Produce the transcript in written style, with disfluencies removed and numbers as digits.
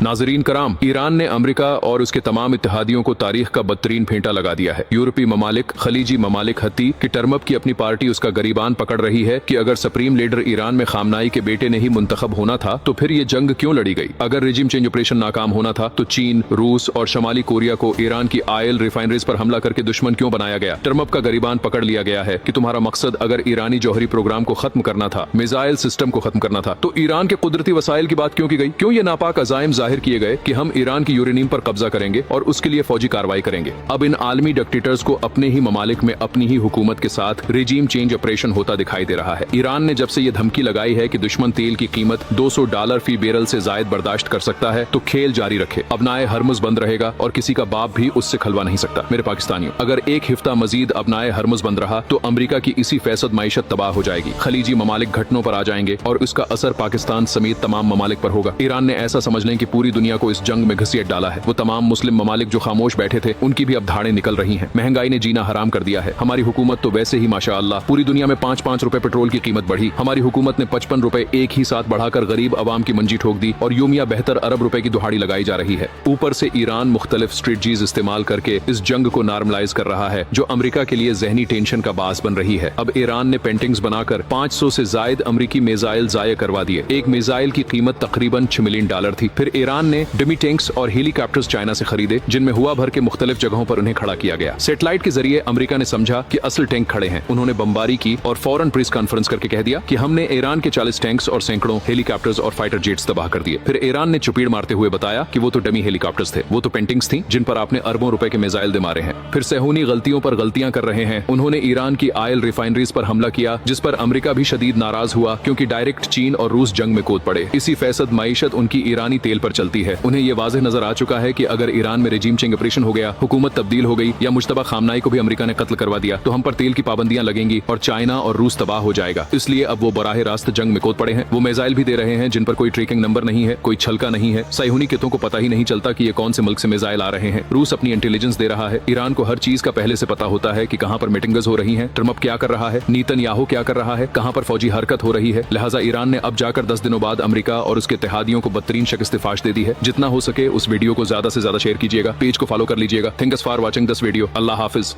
नाजरीन कराम, ईरान ने अमेरिका और उसके तमाम इत्तेहादियों को तारीख का बदतरीन फेंटा लगा दिया है। यूरोपीय ममालिक, खलीजी ममालिक हती कि टर्मप की अपनी पार्टी उसका गरीबान पकड़ रही है कि अगर सुप्रीम लीडर ईरान में खामनाई के बेटे ने ही मुंतखब होना था तो फिर ये जंग क्यों लड़ी गई। अगर रिजिम चेंज ऑपरेशन नाकाम होना था तो चीन, रूस और शमाली कोरिया को ईरान की ऑयल रिफाइनरीज पर हमला करके दुश्मन क्यों बनाया गया। टर्मप का गरीबान पकड़ लिया गया है कि तुम्हारा मकसद अगर ईरानी जौहरी प्रोग्राम को खत्म करना था, मिसाइल सिस्टम को खत्म करना था, तो ईरान के कुदरती वसाइल की बात क्यों की गई। क्यों ये नापाक अजाइम जाहिर किए गए कि हम ईरान की यूरेनियम पर कब्जा करेंगे और उसके लिए फौजी कार्रवाई करेंगे। अब इन आलमी डिक्टेटर्स को अपने ही ममालिक में अपनी ही हुकूमत के साथ रिजीम चेंज ऑपरेशन होता दिखाई दे रहा है। ईरान ने जब से ये धमकी लगाई है कि दुश्मन तेल की कीमत $200 फी बैरल से जायद बर्दाश्त कर सकता है तो खेल जारी रखे। अबनाए हरमुज बंद रहेगा और किसी का बाप भी उससे खलवा नहीं सकता। मेरे पाकिस्तानियों, अगर एक हिफ्ता मजीद अबनाए हरमुज बंद रहा तो अमरीका की इसी फैसद माइशत तबाह हो जाएगी। खलीजी ममालिक घटनों पर आ जाएंगे और उसका असर पाकिस्तान समेत तमाम ममालिक पर होगा। ईरान ने ऐसा समझ लें कि पूरी दुनिया को इस जंग में घसीट डाला है। वो तमाम मुस्लिम ममालिक जो खामोश बैठे थे उनकी भी अब धाड़ें निकल रही हैं। महंगाई ने जीना हराम कर दिया है। हमारी हुकूमत तो वैसे ही माशाअल्लाह पूरी दुनिया में 5-5 रुपए पेट्रोल की कीमत बढ़ी। हमारी हुकूमत ने 55 रुपए एक ही साथ बढ़ाकर गरीब अवाम की मंजी ठोक दी और यूमिया 72 अरब रुपए की दुहाड़ी लगाई जा रही है। ऊपर से ईरान मुख्तलिफ स्ट्रेटजीज इस्तेमाल करके इस जंग को नॉर्मलाइज कर रहा है जो अमेरिका के लिए जहनी टेंशन का बास बन रही है। अब ईरान ने पेंटिंग्स बनाकर 500 से जायद अमरीकी मिसाइल जाया करवा दिए। एक मिसाइल की कीमत तकरीबन $6 मिलियन थी। फिर ईरान ने डेमी टैंक्स और हेलीकॉप्टर्स चाइना से खरीदे जिनमें हुआ भर के मुख्तलिफ जगहों पर उन्हें खड़ा किया गया। सैटेलाइट के जरिए अमेरिका ने समझा कि असल टैंक खड़े हैं। उन्होंने बमबारी की और फौरन प्रेस कॉन्फ्रेंस करके कह दिया कि हमने ईरान के 40 टैंक्स और सैकड़ों हेलीकॉप्टर्स और फाइटर जेट्स तबाह कर दिए। फिर ईरान ने चुपीड़ मारते हुए बताया कि वो तो डमी हेलीकॉप्टर्स थे, वो तो पेंटिंग्स थी जिन पर आपने अरबों रुपए के मिसाइल दे मारे हैं। फिर सहूनी गलतियों पर गलतियां कर रहे हैं। उन्होंने ईरान की ऑयल रिफाइनरीज पर हमला किया जिस पर अमेरिका भी शदीद नाराज हुआ क्योंकि डायरेक्ट चीन और रूस जंग में कूद पड़े। इसी फैसद माईशत उनकी ईरानी तेल पर चलती है। उन्हें ये वाज़ेह नजर आ चुका है कि अगर ईरान में रिजीम चेंज ऑपरेशन हो गया, हुकूमत तब्दील हो गई या मुश्तबा खामनाई को भी अमेरिका ने कत्ल करवा दिया तो हम पर तेल की पाबंदियां लगेंगी और चाइना और रूस तबाह हो जाएगा। इसलिए अब वो बराह रास्त जंग में कूद पड़े हैं। वो मिसाइल भी दे रहे हैं जिन पर कोई ट्रैकिंग नंबर नहीं है, कोई छलका नहीं है। साइहुनी कितों को पता ही नहीं चलता कि ये कौन से मुल्क से मिसाइल आ रहे हैं। रूस अपनी इंटेलिजेंस दे रहा है। ईरान को हर चीज का पहले से पता होता है कि कहां पर मीटिंग्स हो रही हैं, ट्रम्प क्या कर रहा है, नेतन्याहू क्या कर रहा है, कहां पर फौजी हरकत हो रही है। लिहाजा ईरान ने अब जाकर 10 दिनों बाद अमेरिका और उसके इत्तेहादियों को बदतरीन शिकस्त दे दी है। जितना हो सके उस वीडियो को ज्यादा से ज्यादा शेयर कीजिएगा। पेज को फॉलो कर लीजिएगा। Thanks for watching this video. Allah Hafiz.